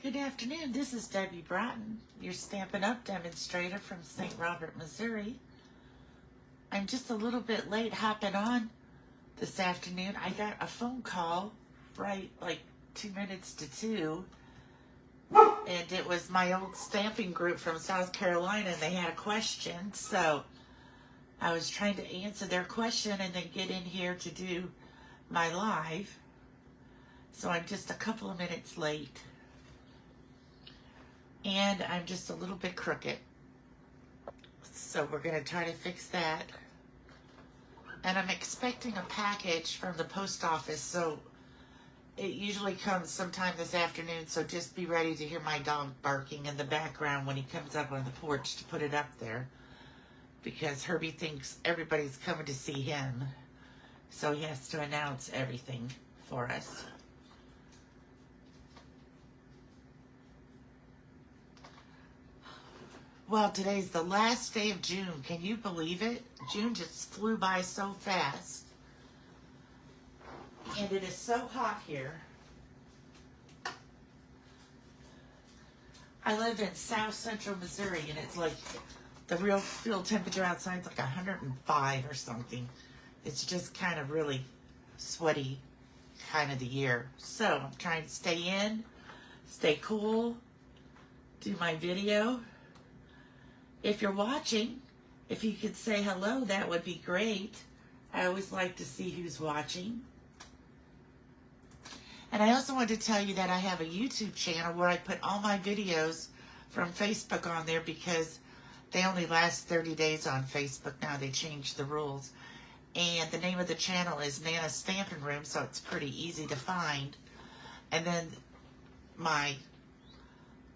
Good afternoon. This is Debbie Bratton, your Stampin' Up! Demonstrator from St. Robert, Missouri. I'm just a little bit late hopping on this afternoon. I got a phone call right like 2 minutes to 2, and it was my old stamping group from South Carolina, and they had a question, so I was trying to answer their question and then get in here to do my live. So I'm just a couple of minutes late. And I'm just a little bit crooked. So we're going to try to fix that. And I'm expecting a package from the post office, so it usually comes sometime this afternoon, so just be ready to hear my dog barking in the background when he comes up on the porch to put it up there. Because Herbie thinks everybody's coming to see him. So he has to announce everything for us. Well, today's the last day of June. Can you believe it? June just flew by so fast. And it is so hot here. I live in South Central Missouri, and it's like the real field temperature outside is like 105 or something. It's just kind of really sweaty kind of the year. So I'm trying to stay in, stay cool, do my video. If you're watching, if you could say hello, that would be great. I always like to see who's watching. And I also want to tell you that I have a YouTube channel where I put all my videos from Facebook on there because they only last 30 days on Facebook now. They changed the rules. And the name of the channel is Nana Stampin' Room, so it's pretty easy to find. And then my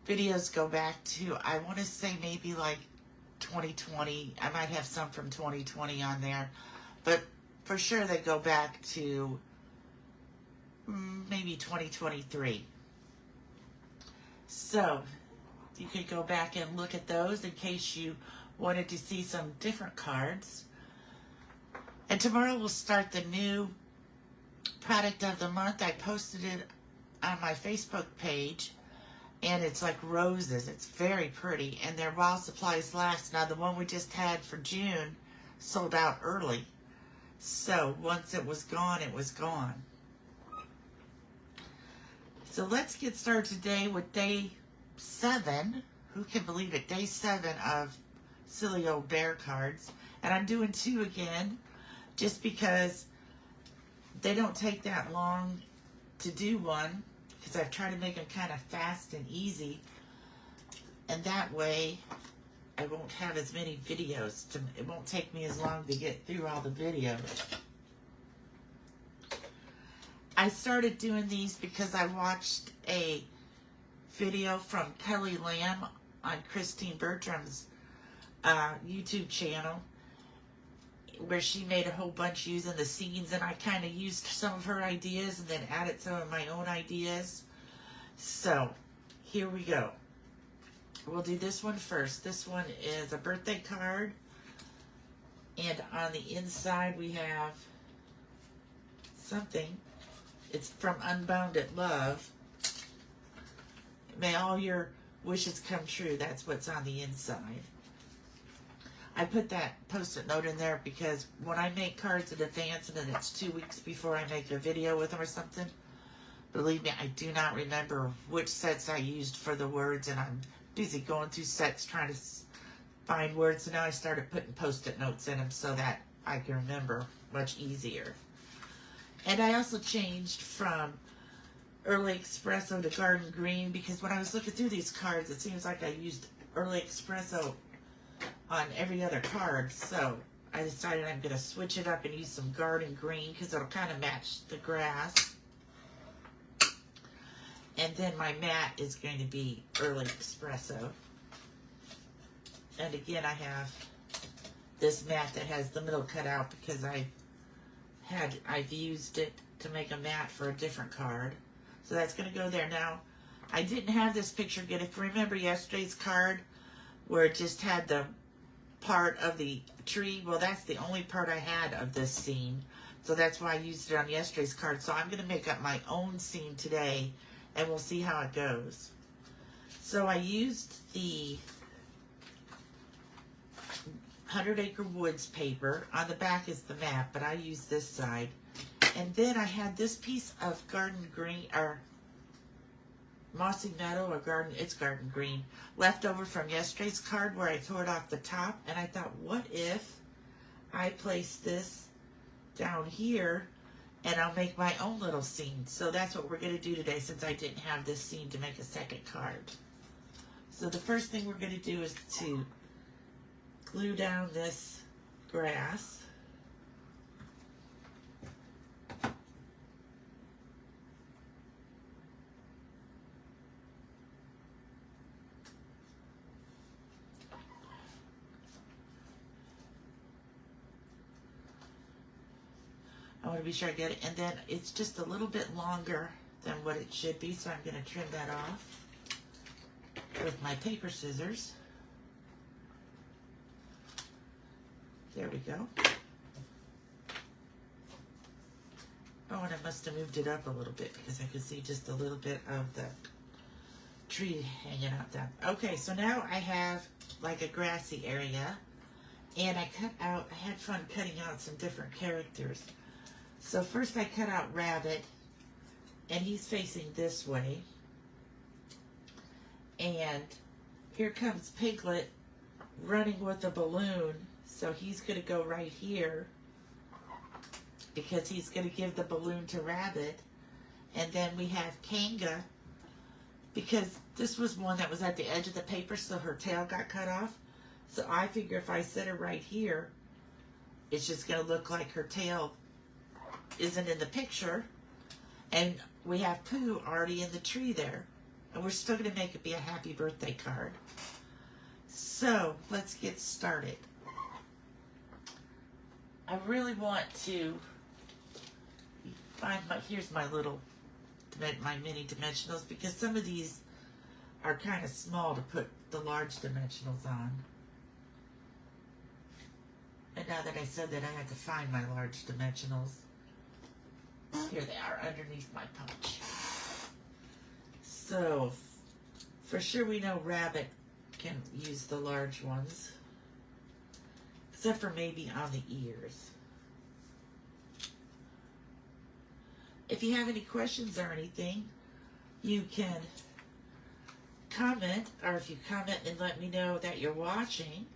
videos go back to, I want to say maybe like 2020. I might have some from 2020 on there, but for sure they go back to maybe 2023. So you could go back and look at those in case you wanted to see some different cards. And tomorrow we'll start the new product of the month. I posted it on my Facebook page. And it's like roses. It's very pretty. And they're while supplies last. Now, the one we just had for June sold out early. So, once it was gone, it was gone. So, let's get started today with day 7. Who can believe it? Day 7 of Silly Old Bear cards. And I'm doing 2 again. Just because they don't take that long to do one. Because I've tried to make them kind of fast and easy, and that way I won't have as many videos. It won't take me as long to get through all the videos. I started doing these because I watched a video from Kelly Lamb on Christine Bertram's YouTube channel, where she made a whole bunch using the scenes, and I kind of used some of her ideas and then added some of my own ideas. So, here we go. We'll do this one first. This one is a birthday card, and on the inside we have something. It's from Unbounded Love. May all your wishes come true. That's what's on the inside. I put that post-it note in there because when I make cards in advance and then it's 2 weeks before I make a video with them or something, believe me, I do not remember which sets I used for the words, and I'm busy going through sets trying to find words. So now I started putting post-it notes in them so that I can remember much easier. And I also changed from Early Espresso to Garden Green because when I was looking through these cards, it seems like I used Early Espresso on every other card, so I decided I'm going to switch it up and use some Garden Green because it'll kind of match the grass. And then my mat is going to be Early Espresso. And again, I have this mat that has the middle cut out because I've used it to make a mat for a different card. So that's going to go there. Now, I didn't have this picture good. If you remember yesterday's card where it just had the part of the tree, well, that's the only part I had of this scene, so that's why I used it on yesterday's card. So I'm going to make up my own scene today, and we'll see how it goes. So I used the 100 Acre Woods paper. On the back is the map, but I used this side. And then I had this piece of garden green, or Mossy Meadow, or garden green, left over from yesterday's card where I tore it off the top. And I thought, what if I place this down here and I'll make my own little scene. So that's what we're going to do today, since I didn't have this scene to make a second card. So the first thing we're going to do is to glue down this grass. I want to be sure I get it. And then it's just a little bit longer than what it should be, so I'm going to trim that off with my paper scissors. There we go. Oh, and I must have moved it up a little bit because I could see just a little bit of the tree hanging out there. Okay, so now I have like a grassy area, and I had fun cutting out some different characters. So first I cut out Rabbit, and he's facing this way. And here comes Piglet running with a balloon. So he's going to go right here because he's going to give the balloon to Rabbit. And then we have Kanga, because this was one that was at the edge of the paper, so her tail got cut off. So I figure if I set her right here, it's just going to look like her tail isn't in the picture. And we have Pooh already in the tree there. And we're still going to make it be a happy birthday card. So let's get started. I really want to find here's my mini dimensionals, because some of these are kind of small to put the large dimensionals on. And now that I said that, I had to find my large dimensionals. Here they are underneath my punch. So, for sure we know Rabbit can use the large ones, except for maybe on the ears. If you have any questions or anything, you can comment, or if you comment and let me know that you're watching,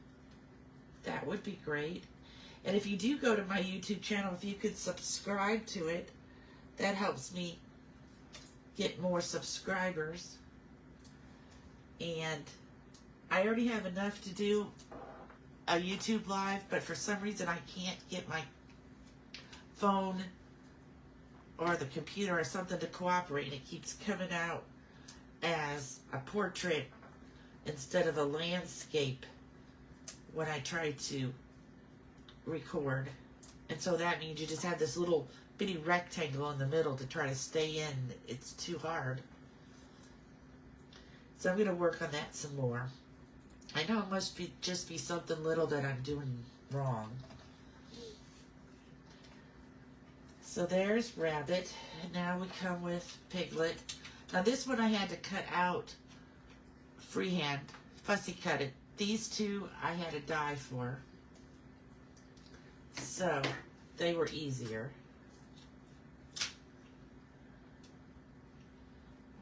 that would be great. And if you do go to my YouTube channel, if you could subscribe to it, that helps me get more subscribers. And I already have enough to do a YouTube live, but for some reason I can't get my phone or the computer or something to cooperate, and it keeps coming out as a portrait instead of a landscape when I try to record. And so that means you just have this little bitty rectangle in the middle to try to stay in. It's too hard. So I'm going to work on that some more. I know it must be just be something little that I'm doing wrong. So there's Rabbit, and now we come with Piglet. Now this one I had to cut out freehand, fussy cut it. These two I had to die for. So they were easier.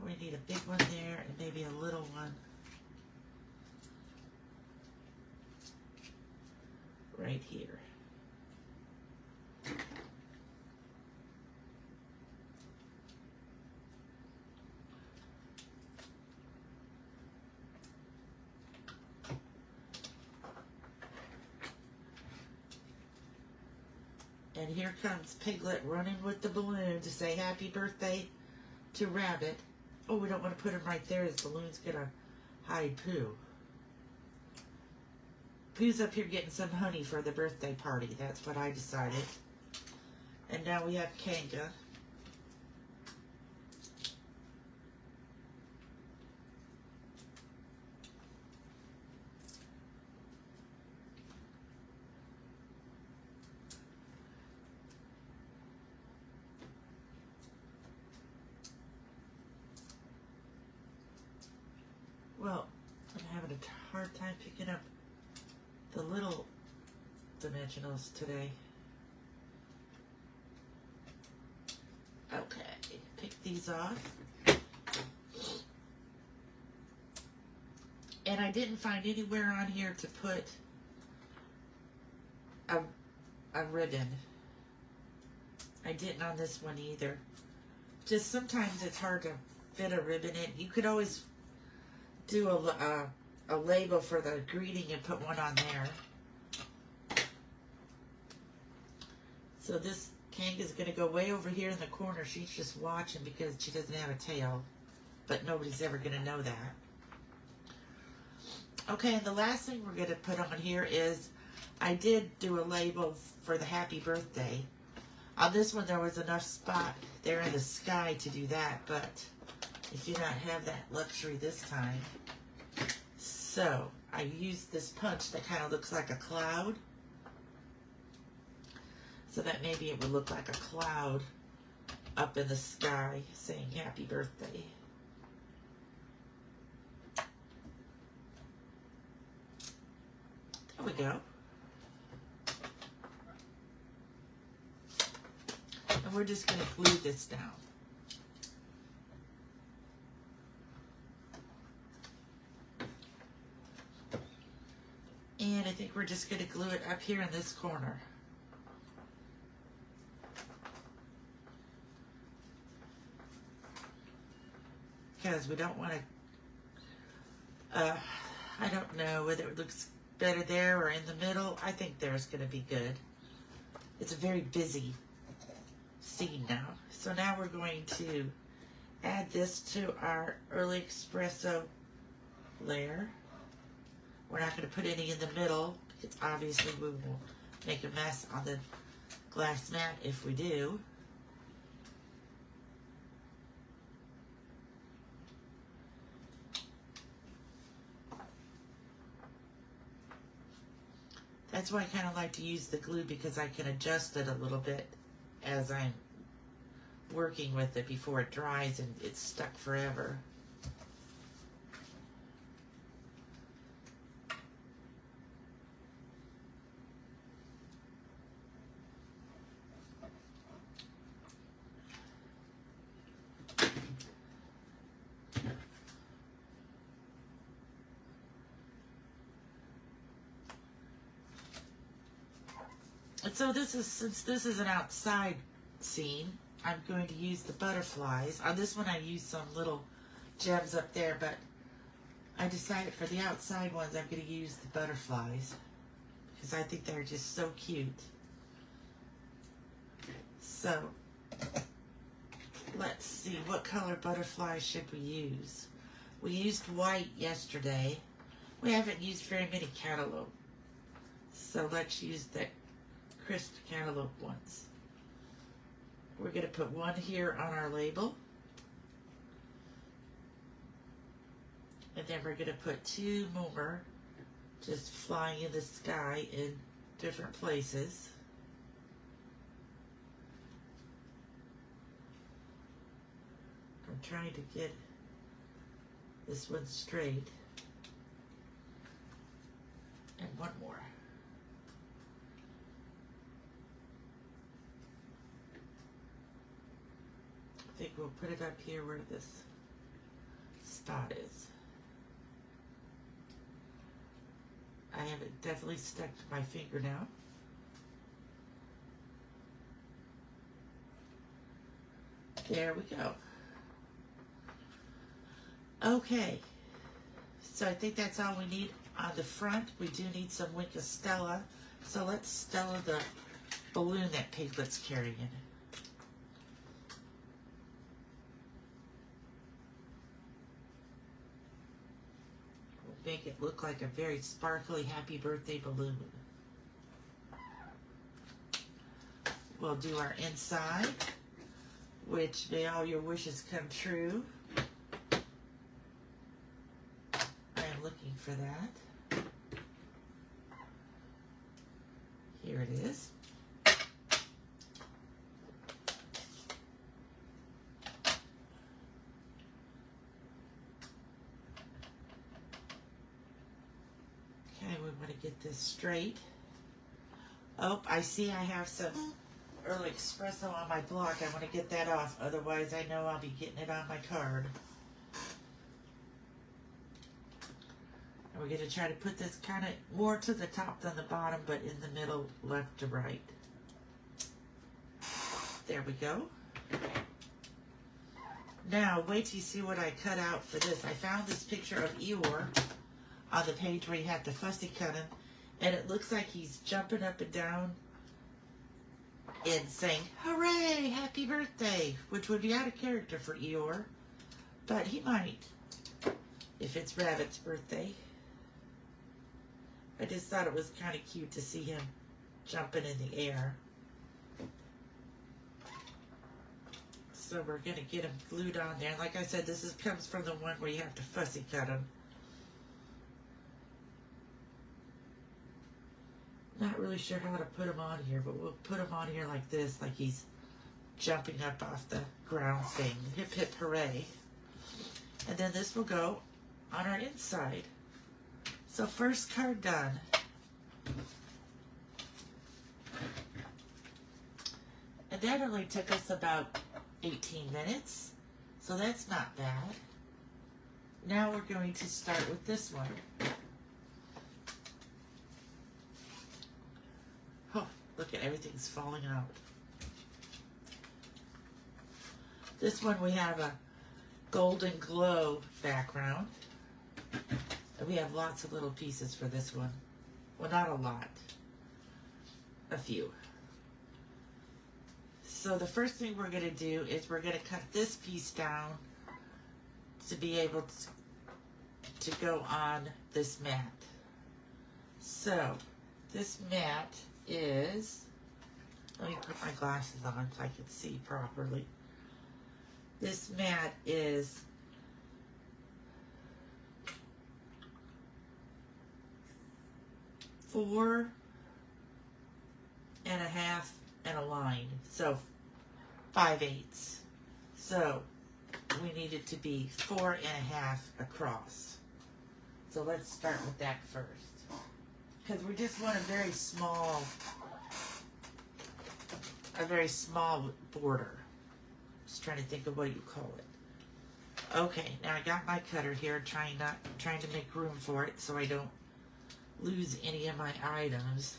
We need a big one there and maybe a little one right here. And here comes Piglet running with the balloon to say happy birthday to Rabbit. Oh, we don't want to put him right there. His balloon's going to hide Pooh. Pooh's up here getting some honey for the birthday party. That's what I decided. And now we have Kanga. Well, I'm having a hard time picking up the little dimensionals today. Okay, pick these off. And I didn't find anywhere on here to put a ribbon. I didn't on this one either. Just sometimes it's hard to fit a ribbon in. You could always do a label for the greeting and put one on there. So this Kanga's going to go way over here in the corner. She's just watching because she doesn't have a tail. But nobody's ever going to know that. Okay, and the last thing we're going to put on here is I did do a label for the happy birthday. On this one, there was enough spot there in the sky to do that, but I do not have that luxury this time. So I used this punch that kind of looks like a cloud. So that maybe it would look like a cloud up in the sky saying happy birthday. There we go. And we're just going to glue this down. And I think we're just going to glue it up here in this corner. Because we don't want to, I don't know whether it looks better there or in the middle. I think there's going to be good. It's a very busy scene now. So now we're going to add this to our early espresso layer. We're not going to put any in the middle because obviously we will make a mess on the glass mat if we do. That's why I kind of like to use the glue, because I can adjust it a little bit as I'm working with it before it dries and it's stuck forever. And so this is, since this is an outside scene, I'm going to use the butterflies. On this one I used some little gems up there, but I decided for the outside ones I'm going to use the butterflies because I think they're just so cute. So let's see, what color butterflies should we use? We used white yesterday. We haven't used very many cantaloupe, so let's use the crisp cantaloupe ones. We're going to put one here on our label. And then we're going to put two more just flying in the sky in different places. I'm trying to get this one straight. And one more. I think we'll put it up here where this spot is. I have it definitely stuck to my finger now. There we go. Okay, so I think that's all we need on the front. We do need some Wink of Stella, so let's Stella the balloon that Piglet's carrying. Make it look like a very sparkly happy birthday balloon. We'll do our inside, which may all your wishes come true. I am looking for that. Here it is. get this straight. Oh, I see I have some early espresso on my block. I want to get that off. Otherwise, I know I'll be getting it on my card. And we're going to try to put this kind of more to the top than the bottom, but in the middle, left to right. There we go. Now, wait till you see what I cut out for this. I found this picture of Eeyore on the page where you have to fussy cut him, and it looks like he's jumping up and down and saying, "Hooray, happy birthday," which would be out of character for Eeyore, but he might if it's Rabbit's birthday. I just thought it was kind of cute to see him jumping in the air. So we're going to get him glued on there. And like I said, this comes from the one where you have to fussy cut him. Not really sure how to put him on here, but we'll put him on here like this, like he's jumping up off the ground saying, "Hip hip hooray." And then this will go on our inside. So first card done. And that only took us about 18 minutes, so that's not bad. Now we're going to start with this one. Oh, look at everything's falling out. This one we have a golden glow background. And we have lots of little pieces for this one. Well, not a lot. A few. So the first thing we're going to do is we're going to cut this piece down to be able to go on this mat. So this mat is, let me put my glasses on so I can see properly. This mat is 4 1/2 and a line, so 5/8. So we need it to be 4 1/2 across. So let's start with that first, because we just want a very small border. Just trying to think of what you call it. Okay, now I got my cutter here, trying to make room for it so I don't lose any of my items.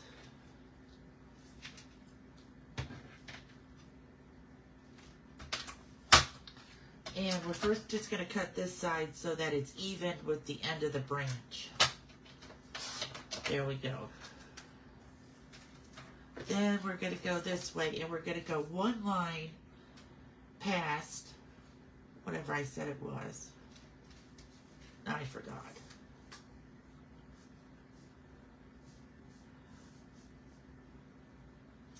And we're first just going to cut this side so that it's even with the end of the branch. There we go. Then we're going to go this way, and we're going to go one line past whatever I said it was. Now I forgot.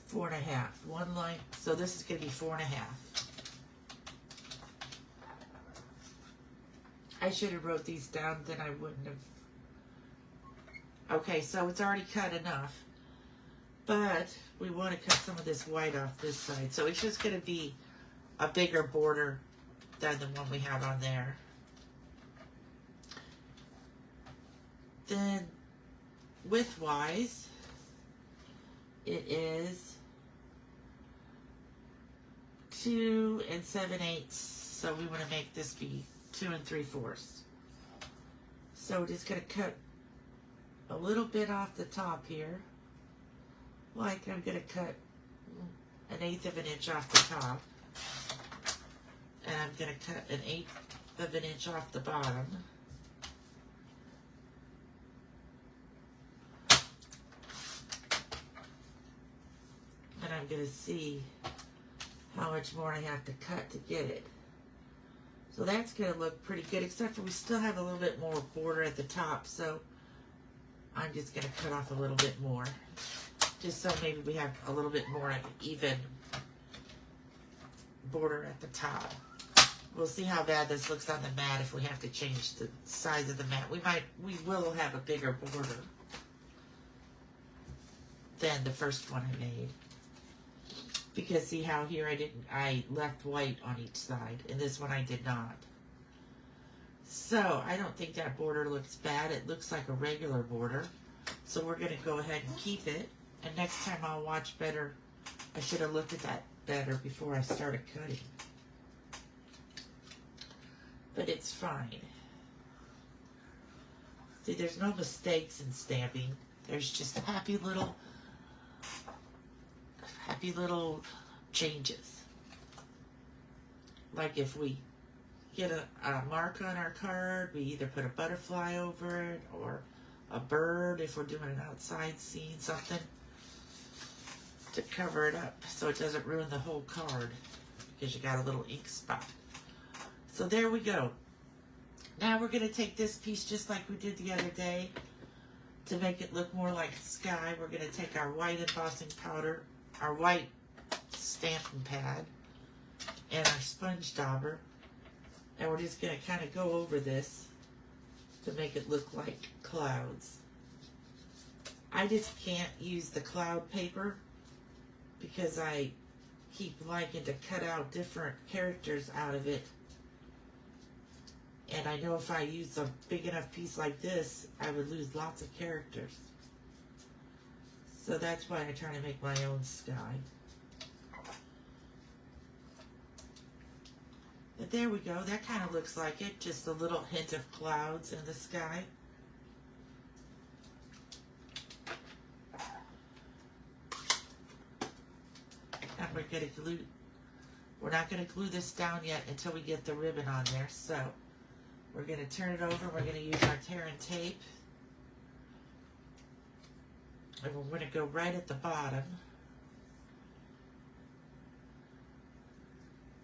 Four and a half. One line. So this is going to be 4 1/2. I should have wrote these down, then I wouldn't have. Okay, so it's already cut enough. But we want to cut some of this white off this side. So it's just going to be a bigger border than the one we have on there. Then width-wise, it is 2 7/8. So we want to make this be 2 3/4. So we're just going to cut a little bit off the top here. Like I'm going to cut 1/8 of an inch off the top. And I'm going to cut 1/8 of an inch off the bottom. And I'm going to see how much more I have to cut to get it. So that's going to look pretty good, except for we still have a little bit more border at the top, so I'm just going to cut off a little bit more, just so maybe we have a little bit more even border at the top. We'll see how bad this looks on the mat if we have to change the size of the mat. We will have a bigger border than the first one I made. Because see how here I left white on each side, and this one I did not. So I don't think that border looks bad. It looks like a regular border. So we're going to go ahead and keep it. And next time I'll watch better. I should have looked at that better before I started cutting. But it's fine. See, there's no mistakes in stamping. There's just happy little changes. Like if we get a mark on our card, we either put a butterfly over it or a bird if we're doing an outside scene, something to cover it up so it doesn't ruin the whole card because you got a little ink spot. So there we go. Now we're going to take this piece just like we did the other day to make it look more like sky. We're going to take our white embossing powder, our white stamping pad, and our sponge dauber, and we're just going to kind of go over this to make it look like clouds. I just can't use the cloud paper because I keep liking to cut out different characters out of it. And I know if I use a big enough piece like this, I would lose lots of characters. So that's why I try to make my own sky. But there we go. That kind of looks like it. Just a little hint of clouds in the sky. And we're not going to glue this down yet until we get the ribbon on there. So we're going to turn it over. We're going to use our tear and tape. And we're going to go right at the bottom.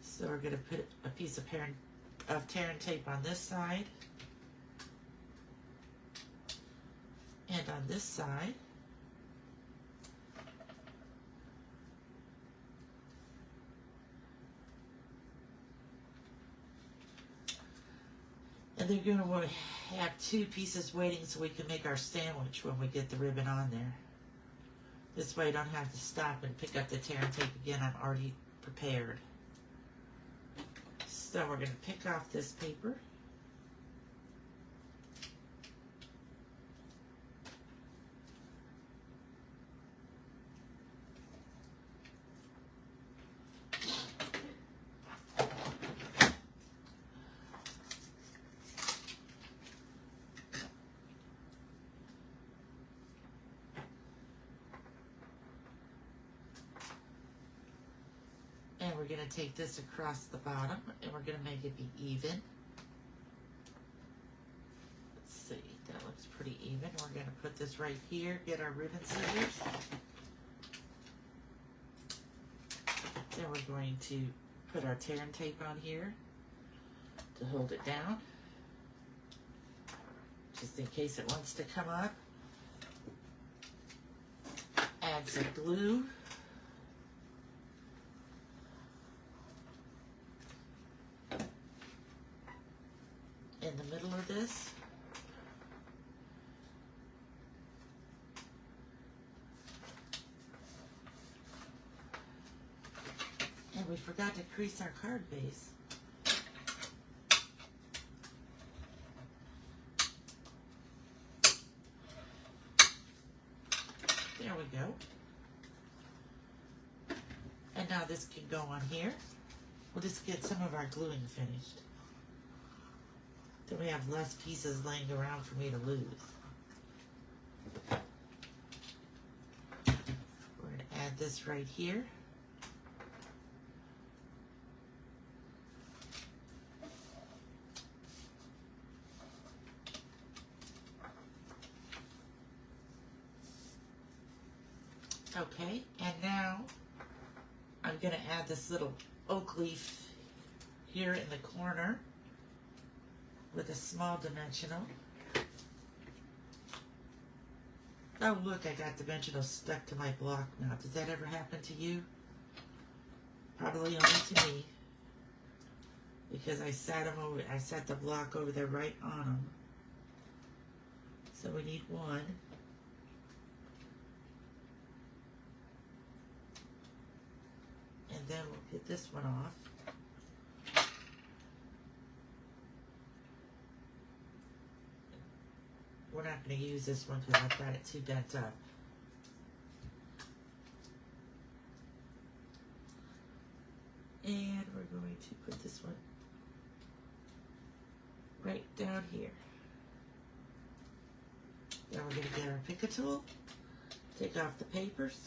So we're going to put a piece of tear and tape on this side. And on this side. And they're going to have two pieces waiting so we can make our sandwich when we get the ribbon on there. This way I don't have to stop and pick up the tear and tape again. I'm already prepared. So we're going to pick off this paper. And we're going to take this across the bottom and we're going to make it be even. Let's see, that looks pretty even. We're going to put this right here, get our ribbon scissors. Then we're going to put our tear and tape on here to hold it down, just in case it wants to come up. Add some glue. In the middle of this. And we forgot to crease our card base. There we go. And now this can go on here. We'll just get some of our gluing finished. Then we have less pieces laying around for me to lose. We're going to add this right here. Okay, and now I'm going to add this little oak leaf here in the corner with a small dimensional. Oh look, I got dimensional stuck to my block now. Does that ever happen to you? Probably only to me. Because I set the block over there right on them. So we need one. And then we'll get this one off. We're not going to use this one because I've got it too bent up. And we're going to put this one right down here. Now we're going to get our Pick a tool, take off the papers.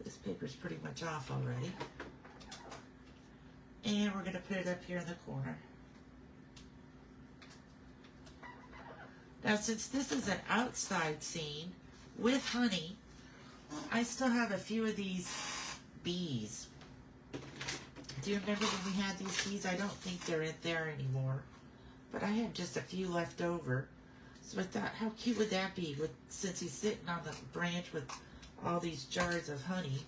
This paper's pretty much off already. And we're going to put it up here in the corner. Now since this is an outside scene with honey, I still have a few of these bees. Do you remember when we had these bees? I don't think they're in there anymore. But I have just a few left over. So I thought, how cute would that be since he's sitting on the branch with all these jars of honey.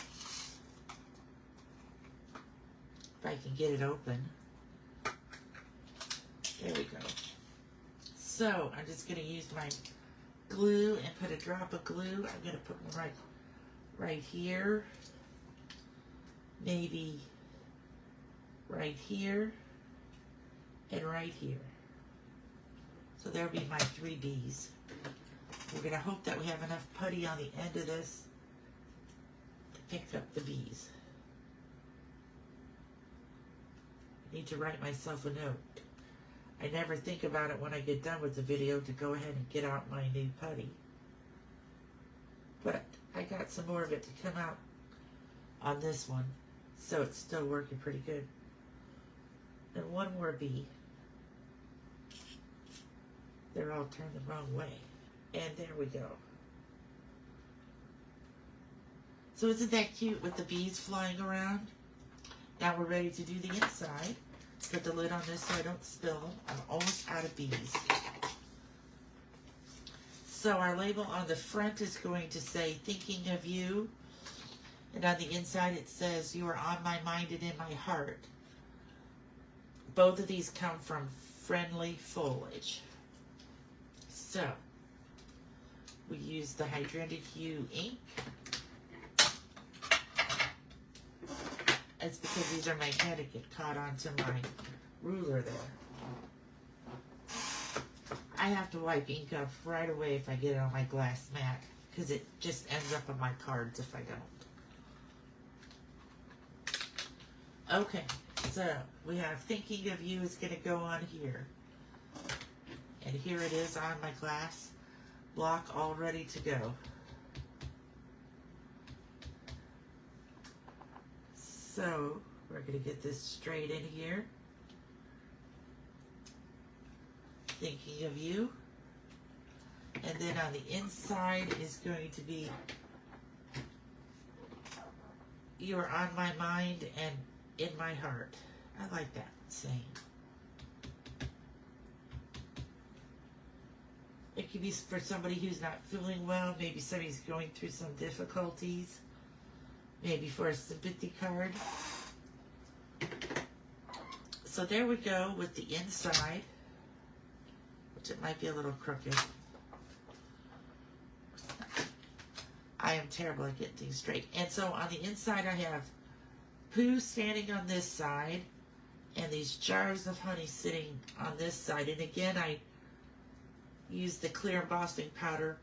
If I can get it open. There we go. So I'm just going to use my glue and put a drop of glue. I'm going to put one right here. Maybe right here and right here. So there'll be my 3 bees. We're going to hope that we have enough putty on the end of this to pick up the bees. I need to write myself a note. I never think about it when I get done with the video to go ahead and get out my new putty. But I got some more of it to come out on this one, so it's still working pretty good. And one more bee. They're all turned the wrong way. And there we go. So isn't that cute with the bees flying around? Now we're ready to do the inside. Put the lid on this so I don't spill them. I'm almost out of bees. So our label on the front is going to say, thinking of you. And on the inside it says, you are on my mind and in my heart. Both of these come from Friendly Foliage. So, we use the Hydrangea Hue ink. It's because these are magnetic. It caught onto my ruler there. I have to wipe ink off right away if I get it on my glass mat, because it just ends up on my cards if I don't. Okay, so we have Thinking of You is going to go on here. And here it is on my glass block, all ready to go. So we're going to get this straight in here. Thinking of You. And then on the inside is going to be, you are on my mind and in my heart. I like that saying. It could be for somebody who's not feeling well. Maybe somebody's going through some difficulties. Maybe for a sympathy card. So there we go with the inside, which it might be a little crooked. I am terrible at getting things straight. And so on the inside I have Pooh standing on this side and these jars of honey sitting on this side. And again, I use the clear embossing powder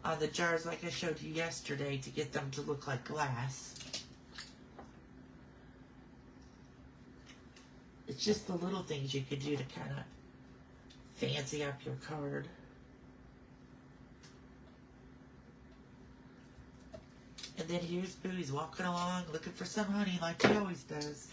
on the jars like I showed you yesterday to get them to look like glass. It's just the little things you could do to kind of fancy up your card. And then here's Boo. He's walking along looking for some honey like he always does.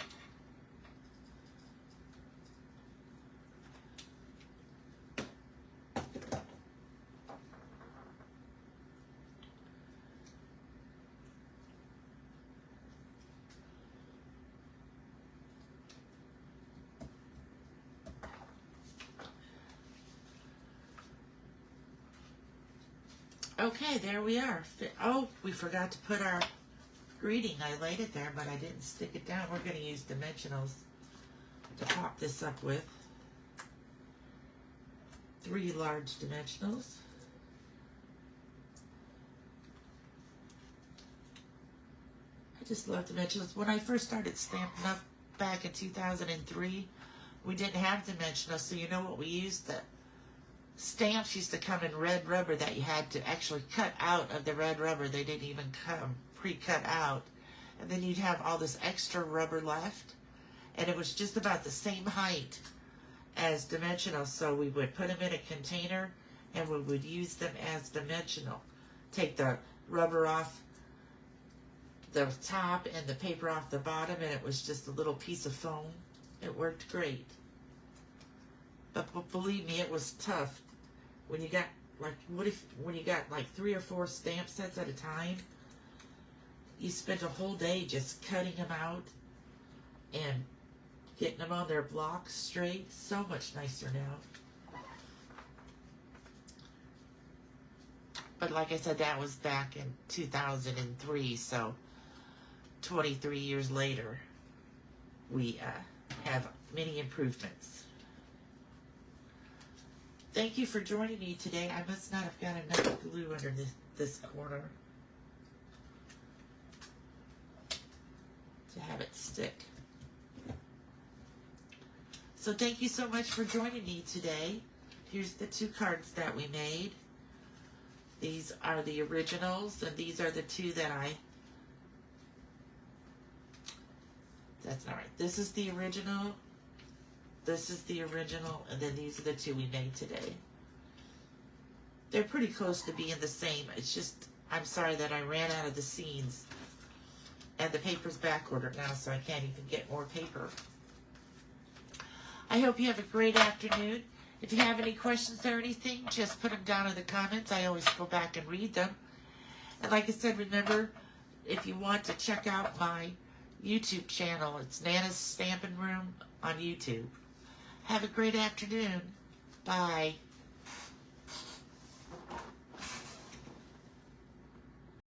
Okay, there we are. Oh, we forgot to put our greeting. I laid it there, but I didn't stick it down. We're going to use dimensionals to pop this up with. 3 large dimensionals. I just love dimensionals. When I first started Stampin' Up! Back in 2003, we didn't have dimensional, so you know what we used? The stamps used to come in red rubber that you had to actually cut out of the red rubber. They didn't even come pre-cut out. And then you'd have all this extra rubber left. And it was just about the same height as dimensional. So we would put them in a container and we would use them as dimensional. Take the rubber off the top and the paper off the bottom, and it was just a little piece of foam. It worked great. But believe me, it was tough. When you got when you got like 3 or 4 stamp sets at a time, you spent a whole day just cutting them out and getting them on their blocks straight. So much nicer now. But like I said, that was back in 2003, so 23 years later, we have many improvements. Thank you for joining me today. I must not have got enough glue under this corner to have it stick. So thank you so much for joining me today. Here's the 2 cards that we made. These are the originals, and these are the 2 that that's not right. This is the original. This is the original, and then these are the 2 we made today. They're pretty close to being the same. It's just, I'm sorry that I ran out of the scenes. And the paper's back ordered now, so I can't even get more paper. I hope you have a great afternoon. If you have any questions or anything, just put them down in the comments. I always go back and read them. And like I said, remember, if you want to check out my YouTube channel, it's Nana's Stampin' Room on YouTube. Have a great afternoon. Bye.